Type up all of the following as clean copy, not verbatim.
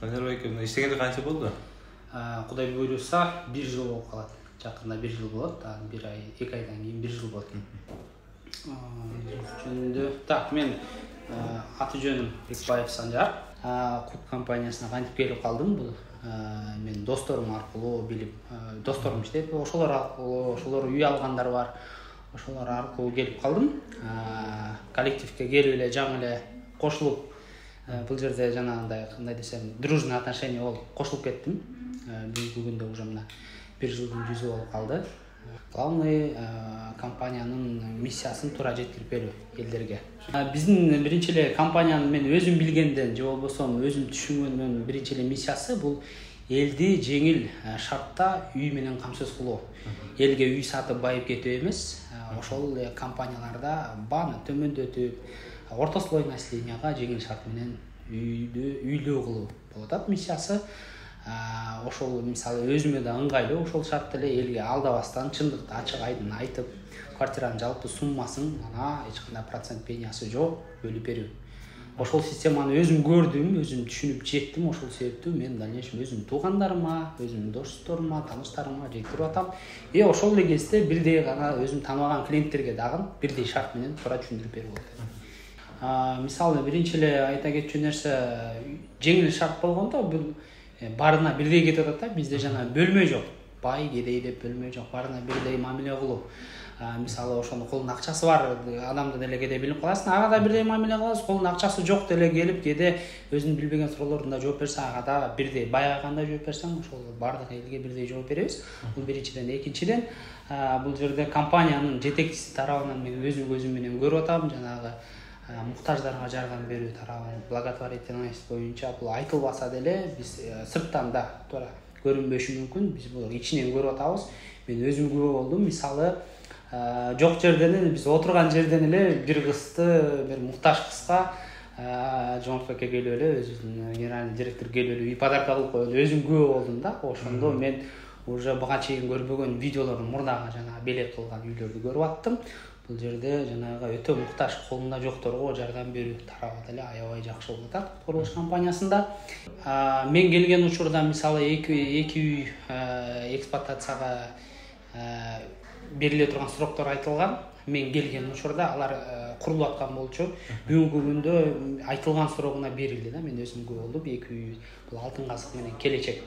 Санжар байке, иштегенде канча болду? Кудай буйруса 1 жыл болуп калат. Жакында 1 жыл болот, 1 ай, 2 айдан кийин 1 жыл болот. Жөнүндө так, мен аты жөнүм Бекбаев Санжар. Куп компаниясына кантип келип калдым? Бул мен досторум аркылуу билип, досторум иштейт, ошолор аркылуу, ошолор үй алгандар бар. Ошолор аркылуу келип калдым. Коллективге келип эле жаңы эле кошулуп, бул жерде жанагындай кандай десем, дружный отношение болуп кошулуп кеттим. Бүгүнкү күндө уже мына 1 жылдын жүзү болуп калды. Главный компаниянын миссиясын туура жеткирип берүү элдерге. Биздин биринчи эле компаниянын мен өзүм билгенден, же болбосо өзүм түшүнгөндөн биринчи эле миссиясы бул элди жеңил шартта үй менен камсыз кылуу. Элге үй сатып байып кетүү эмес, ошол эле компанияларда бааны төмөндөтүп, ортослой населенияга жеңил шарт менен үйлөө кылуу болуп атат миссиясы. Ошол мисалы өзүмө да ыңгайлуу, ошол шартта эле элге алдабастан чындыкты ачык айдын айтып, квартиранын жалпы суммасын эч кандай процент пениясы жок бөлүп берүү. Ошол системаны өзүм көрдүм, өзүм түшүнүп жеттим, ошол себептүү мен дальнейшем өзүмдүн туугандарыма, өзүмдүн досторума, тааныштарыма жеткирип атам. Ошол эле кезде бирдей гана өзүм тааныбаган клиенттерге дагы бирдей шарт менен туура түшүндүрүп берип атам. Мисалы биринчи эле айта кетчү нерсе, жеңил шарт болгондо бул баарына бирдей кетип атат да, бизде жана бөлмө жок. Бай, кедей деп бөлмө жок, баарына бирдей мамиле кылуу. Мисалы ошондо колунда акчасы бар адамды деле кеде билип каласың, ага да бирдей мамиле кыласың, колунда акчасы жок деле келип кеде өзүнүн билбеген суроолоруна жооп берсе, ага да бирдей баягы кандай жооп берсең, ошол баардык элге бирдей жооп беребиз. Бул биринчиден, экинчиден, бул жерде компаниянын жетекчиси тарабынан мен өзүм көзүм менен көрүп атам, жанагы муктаждарга жардам берүү тарабы, благотворительность боюнча бул айтылбаса деле биз сырттан да туура көрүнбөшү мүмкүн, биз бул ичинен көрүп атабыз. Мен өзүм күбө болдум, мисалы жок жерден эле биз отурган жерден эле бир кызды, бир муктаж кызга Жомартбекке келип эле өзүнүн генеральный директор келип эле үй подарка кылып койгон өзүм күбө болдум да. Ошондо мен уже буга чейин көрбөгөн видеолордун мурдагы жанагы белек кылган үйлөрдү көрүп аттым. Бул жерде жанагы өтө муктаж, колунда жокторго жардам берүү тарабы деле аябай жакшы болуп атат курулуш компаниясында. Мен келген учурда мисалы эки үй эксплуатацияга бериле турган сроктор айтылган. Мен келген учурда алар курулуп аткан болчу. Бүгүнкү күндө айтылган срогуна берилди да. Мен өзүм күбө болдум. Эки үй бул Алтын казык менен Келечек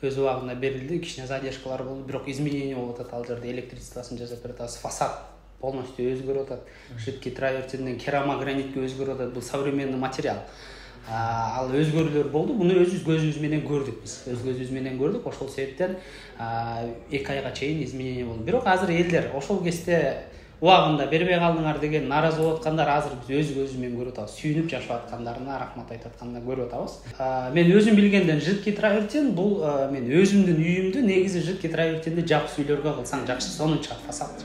өз убагында берилди. Кичине задержкалар болду, бирок изменение болуп атат. Ал жерде электричествосын жасап берип атабыз. Фасад полностью өзгөрүп атат. Жидкий травертинден керамогранитке өзгөрүп атат. Бул современный материал. Ал өзгөрүүлөр болду. Буну өзүбүз көзүбүз менен көрдүк биз. Өз көзүбүз менен көрдүк. Ошол себептен 2 айга чейин изменение болду. Бирок азыр элдер ошол кезде убагында бербей калдыңар деген наразы болуп аткандар азыр биз өз көзүбүз менен көрүп атабыз. Сүйүнүп жашап аткандарына рахмат айтып аткандарына көрүп атабыз. Мен өзүм билгенден жидкий травертин бул мен өзүмдүн үйүмдү негизи жидкий травертинди жапыс үйлөргө кылсаң жакшы, сонун чыгат фасад.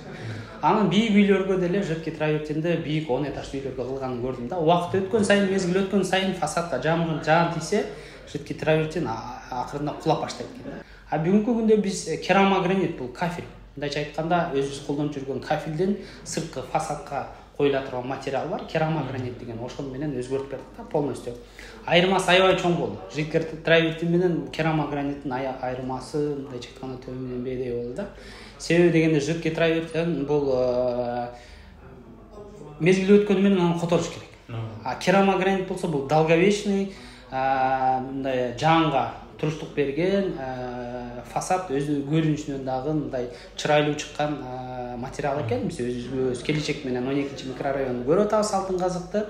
Анын бийик үйлөргө деле жидкий травертинди бийик 10 этажды үйлөргө кылганын көрдүм да. Убакыт өткөн сайын, мезгил өткөн сайын фасадка жаан тийсе, жидкий травертин акырында кулап баштайт экен да. Бүгүнкү күндө биз керамогранит бул кафель. Мындайча айтканда өзүбүз колдонуп жүргөн кафелдин сырткы фасадка коюла турган материал бар, керамогранит деген. Ошол менен өзгөртүп бердик да полностью. Айырмасы аябай чоң болду. Жидкий травертин менен керамограниттин айырмасы мындайча айтканда төмөн бейдей болду да. Себеби дегенде жидкий травертин бул мезгил өткөнү менен аны которуш керек. Керамогранит болсо бул долговечный, мындай жаанга туруштук берген, фасад өзү көрүнүшүнөн дагы мындай чырайлуу чыккан материал экен. Биз өзүбүз Келечек менен 12-микрорайонду көрүп атабыз, Алтын казыкты.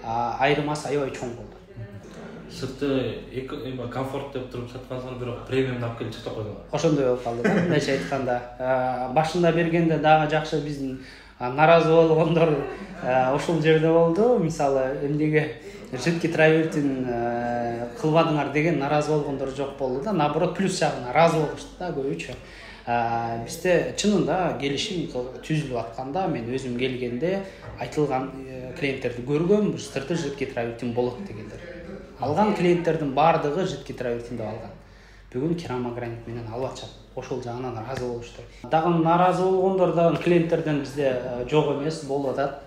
Айырмасы аябай чоң болду. Сырты комфорт деп туруп саткан соң бирок премиум алып келип сатып койдуңар. Ошондой болуп калды да. Мындайча айтканда, башында бергенде дагы жакшы биздин наразы болгондор ошол жерде болду. Мисалы, эмнеге жидкий травертин кылбадыңар деген наразы болгондор жок болду да. Наоборот, плюс жагына ыраазы болушту да көбүчө. Бизде чынында келишим түзүлүп атканда мен өзүм келгенде айтылган клиенттерди көргөм, сырты жидкий травертин болот дегендер. Алган клиенттердин баардыгы жидкий травертинди алган. Бүгүн керамогранит менен алып атышат. Ошол жагынан ыраазы болушту. Дагы наразы болгондор да клиенттерден бизде жок эмес, болуп атат.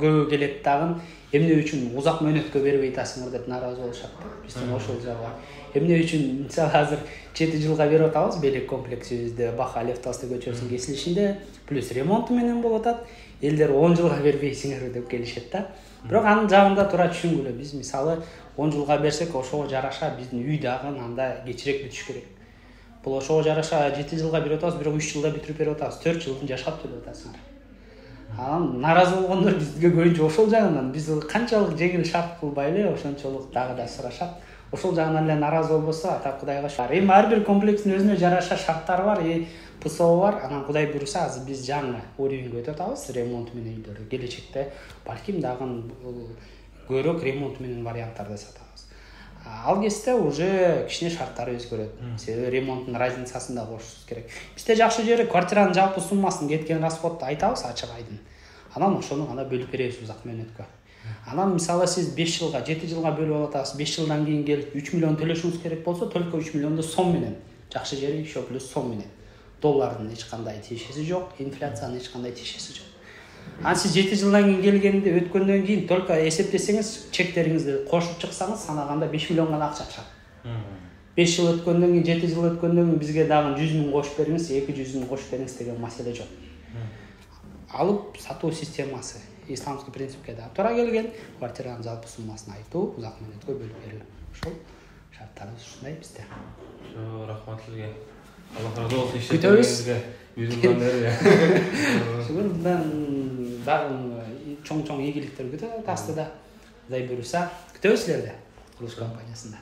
Көбү келет дагы. эмне үчүн узак мөөнөткө бербей атасыңар деп нааразы болушат да. Биздин ошол жагы бар. Эмне үчүн мисалы азыр 7 жылга берип атабыз белек комплексибизди Баха Лев Толстой көчөсүнүн кесилишинде, плюс ремонту менен болуп атат. Элдер 10 жылга бербейсиңер деп келишет да. Бирок анын жагында туура түшүнгүлө, биз мисалы 10 жылга берсек, ошого жараша биздин үй дагы анда кечирээк бүтүш керек. Бул ошого жараша 7 жылга берип атабыз, бирок 3 жылда бүтүрүп берип атабыз. 4 жылдын жашап төлөп атасыңар. Анан нааразы болгондор бизге көбүнчө ошол жагынан, биз канчалык жеңил шарт кылбай эле ошончолук дагы да сурашат. Ошол жагынан эле нааразы болбосо, ата Кудайга шүгүр. Эми ар бир комплекстин өзүнө жараша шарттары бар, ПСО бар. Анан Кудай буйруса, азыр биз жаңы уровеньге өтүп атабыз ремонт менен үйлөрдө. Келечекте балким дагы көбүрөөк ремонт менен варианттарды сатабыз. Ал кезде уже кичине шарттары өзгөрөт. Себеби ремонттун разницасын да кошушубуз керек. Бизде жакшы жери квартиранын жалпы суммасын, кеткен расходду айтабыз ачык айдын. Анан ошону гана бөлүп беребиз узак мөөнөткө. Анан мисалы сиз 5 жылга, 7 жылга бөлүп алатасыз, 5 жылдан кийин келип 3 миллион төлөшүңүз керек болсо, только 3 миллионду сом менен. Жакшы жери еще плюс сом менен. Доллардын эч кандай тиешеси жок, инфляциянын эч кандай тиешеси жок. Анан сиз 7 жылдан кийин келгенде, өткөндөн кийин только эсептесеңиз, чектериңизди кошуп чыксаңыз, санаганда 5 миллион гана акча чыгат. 5 жыл өткөндөн кийин, 7 жыл өткөндөн кийин бизге дагы 100 миң кошуп бериңиз, 200 миң кошуп бериңиз деген маселе жок. Алып сатуу системасы исламский принципке да туура келген, квартиранын жалпы суммасын айтуу, узак мөөнөткө бөлүп берүү. Ошол шарттарыбыз ушундай бизде. Рахмат сизге. Алла разы болсун иштетериңизге. Жүзүңүздөн бери. Мындан дагы чоң-чоң ийгиликтер күтөт астыда. Кудай буйруса, күтөбүз силерди курулуш компаниясында.